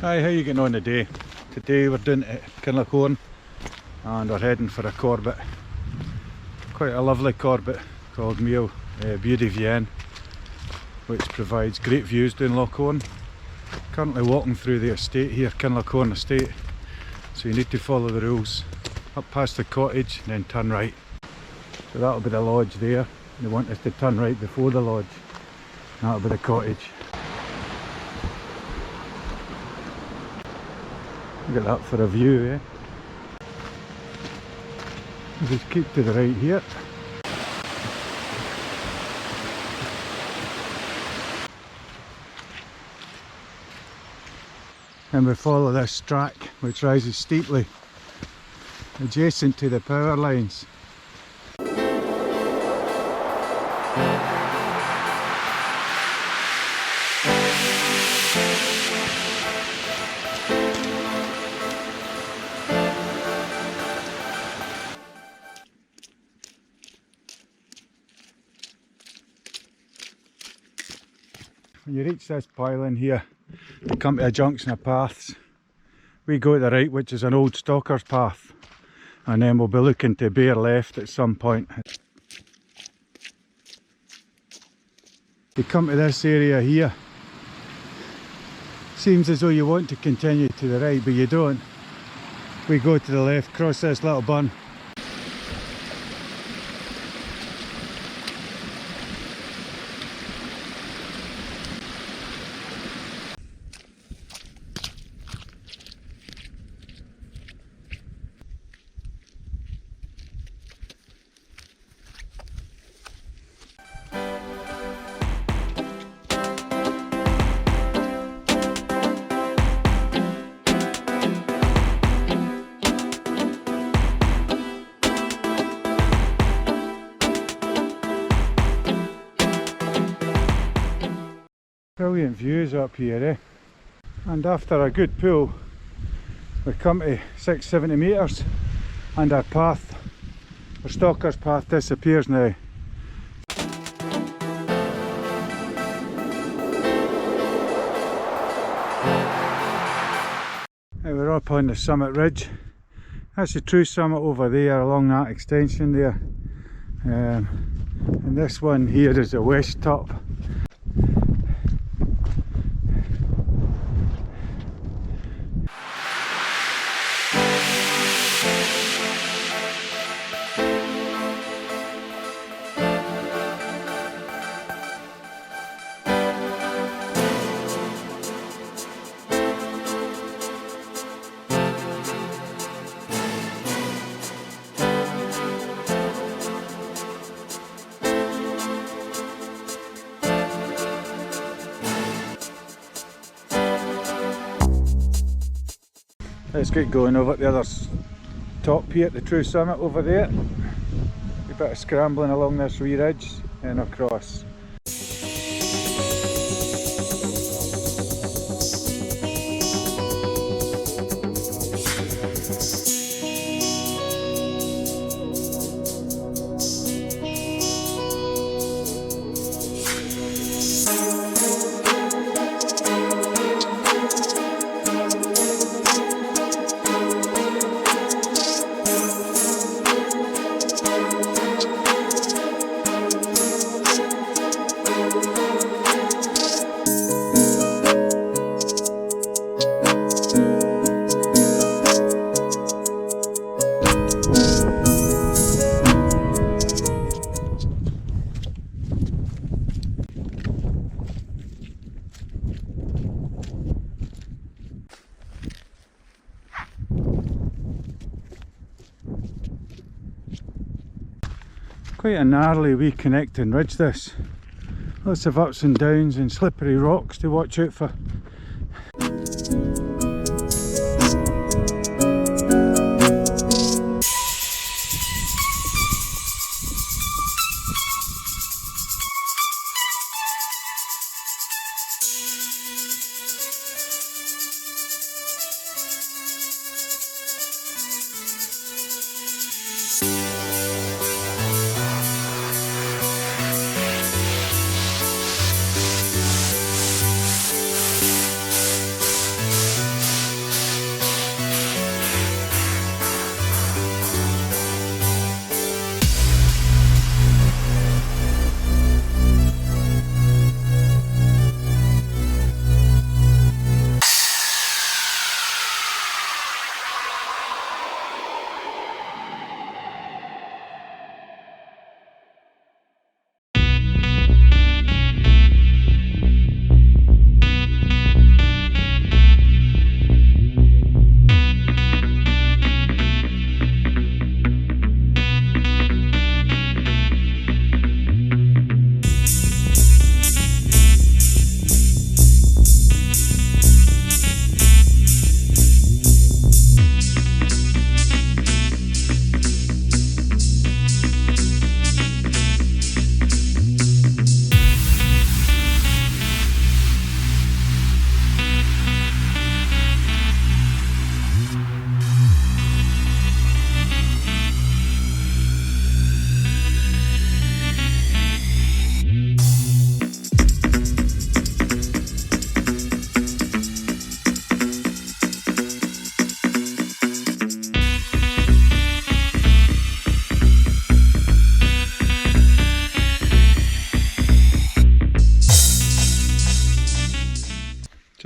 Hi, how you getting on today? Today we're doing it at Kinloch Hourn and we're heading for a corbett. Quite a lovely corbett called Buidhe Bheinn, which provides great views down Loch-Quioch. Currently walking through the estate here, Kinloch Hourn estate, so you need to follow the rules. Up past the cottage and then turn right. So that'll be the lodge there. They want us to turn right before the lodge. That'll be the cottage. Look at that for a view, eh? We'll just keep to the right here. And we follow this track which rises steeply adjacent to the power lines. When you reach this pylon here, you come to a junction of paths. We go to the right, which is an old stalker's path, and then we'll be looking to bear left at some point. You come to this area here, seems as though you want to continue to the right, but you don't. We go to the left, cross this little burn. Brilliant views up here, eh? And after a good pull we come to 670 metres and our path, our stalker's path, disappears now. Now we're up on the summit ridge. That's the true summit over there along that extension there. And this one here is the west top. Let's get going over at the other top here at the true summit over there. A bit of scrambling along this wee ridge and across. Quite a gnarly wee connecting ridge this. Lots of ups and downs and slippery rocks to watch out for.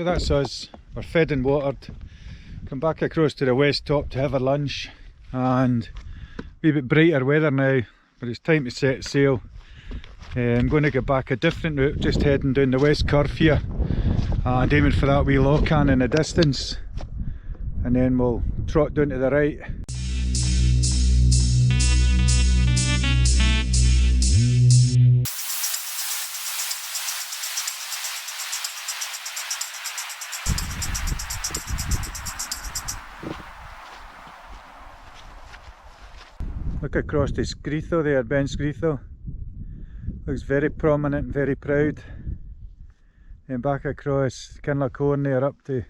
So that's us, we're fed and watered. Come back across to the west top to have our lunch, and a wee bit brighter weather now, but it's time to set sail. I'm going to go back a different route, just heading down the west curve here and aiming for that wee Loch-Quioch in the distance, and then we'll trot down to the right. Look across the Screetho there, Ben Screetho. Looks very prominent and very proud. And back across Kinloch Hourn there up to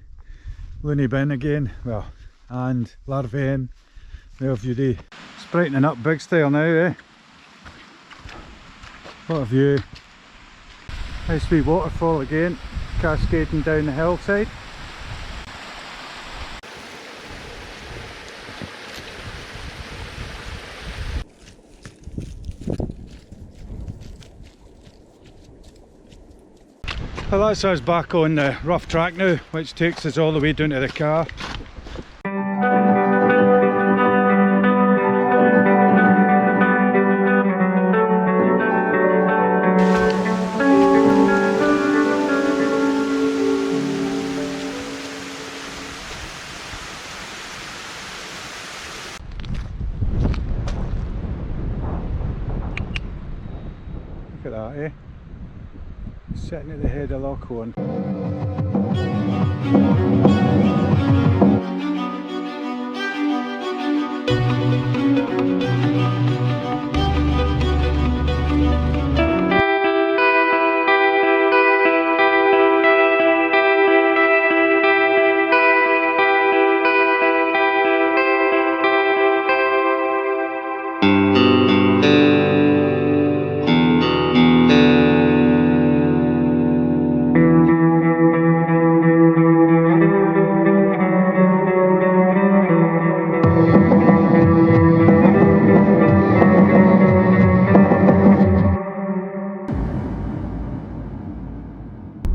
Buidhe Bheinn again, well, and Larvain, there Buidhe. It's brightening up big style now, eh? What a view. Nice wee waterfall again, cascading down the hillside. Well, that's us back on the rough track now, which takes us all the way down to the car. Look at that, eh? Sitting at the head of Loch-Quioch.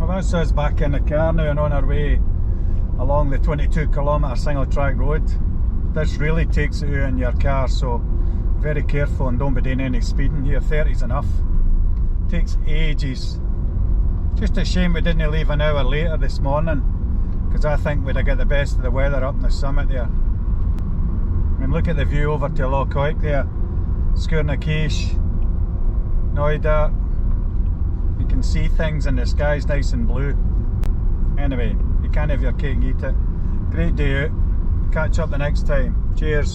That's us back in the car now and on our way along the 22-kilometre single track road. This really takes it out in your car, so very careful and don't be doing any speeding here. 30's enough. Takes ages. Just a shame we didn't leave an hour later this morning, because I think we'd have got the best of the weather up on the summit there. I mean, look at the view over to Loch-Quioch there. Scotland-Corbetts, Noida. You can see things and the sky's nice and blue. Anyway, you can't have your cake and eat it. Great day out. Catch up the next time. Cheers.